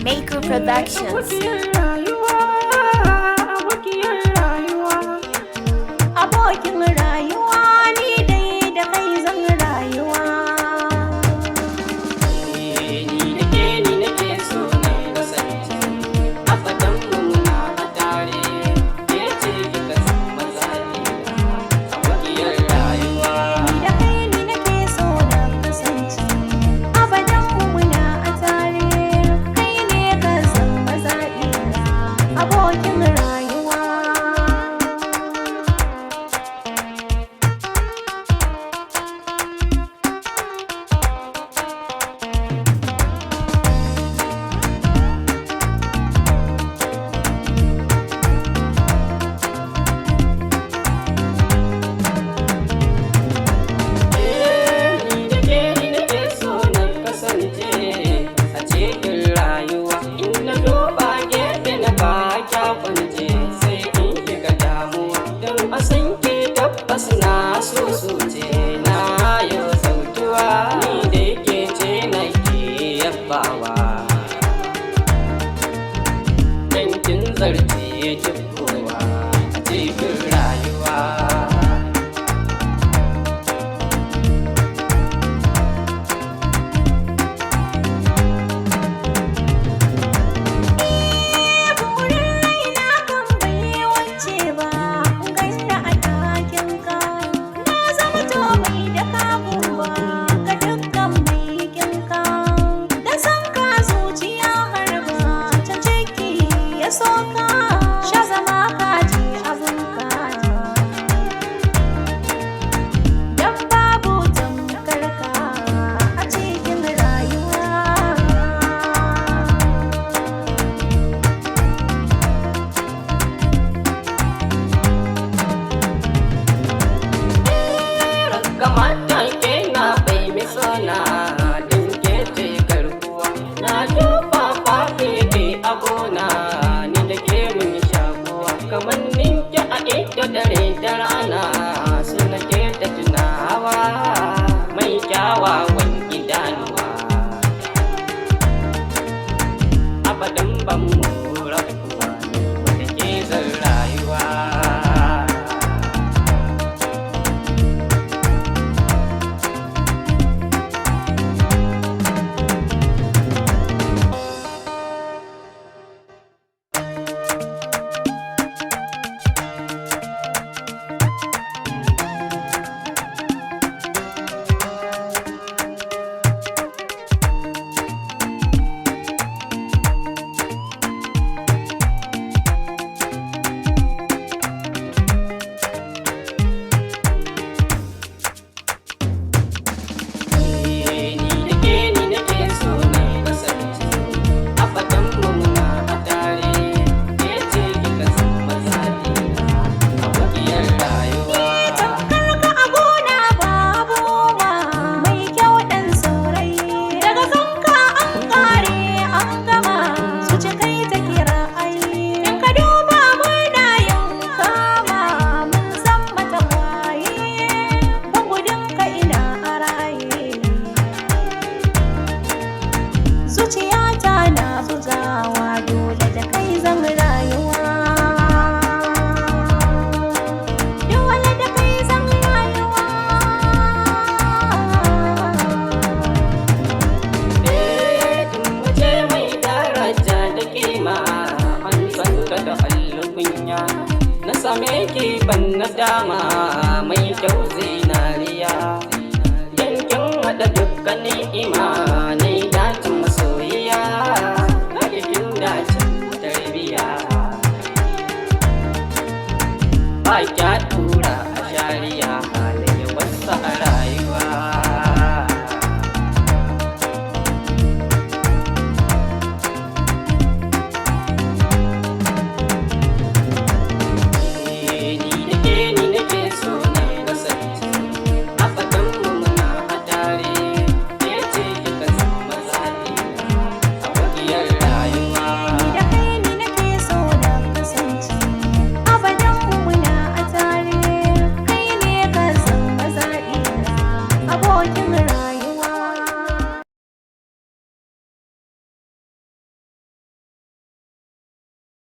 Maker Productions. Abokin rayuwa ni dai da kai zan rayuwa. Ni nake so na kasance a fadan mu na tare, ke ce kika san mazaje abokiyar rayuwa. Da kai ni nake so na kasance abadan muna a tare, kai ne ka san mazaɓi abokin rayuwa. Ni nake so na kasance a cikin rayuwa. In na duba gefe na ba kya kwance sai in shiga damuwa. Don a san ke tabbas na so ce na yau sautuwa. Ni da yake ce na ke yabawa. Dan kin zarce jikowa a cikin rayuwa. Burin raina kan bai wance ba, ganna a ɗakin ka. Na zama to mai da kamuwa ga dukkan mai kinka. Da san ka zuciya harba ta ciki ya soka. Sha zama ka ji abinka. Dan babu tamkar ka a cikin rayuwa. Kamata ke na bai mi sona din ke ce garkuwa. Na duba faɗi ke abona ni da ke mun shakuwa. Kamar ninki a ita dare da rana su na ke ta tunawa mai kyawawan idanuwa. Abadan ban mu rabuwa da ke zan rayuwa. Ni nake so na kasance a fadan mu muna a tare, ke ce kika san mazaje abokiyar rayuwa. Tamkar ka a gona babu ma mai kyau ɗan saurayi. Daga kanka an ƙare an gama su ci kai ta kira ai. In ka duba muna yin kama mun san mata waye. Ban gudun ka ina a raye. Zuciyata na bugawa dole da kai zan rayuwa. Dole da kai zan rayuwa. Mace mai daraja da kima an san ka da alkunya. Na same ki ban na dama mai kyau zinariya. Yankin haɗa dukkanin imanai dacin masoyiya. Hakikin dacin tarbiya. Ba kya tura a shari'a halayya wasu a rayuwa.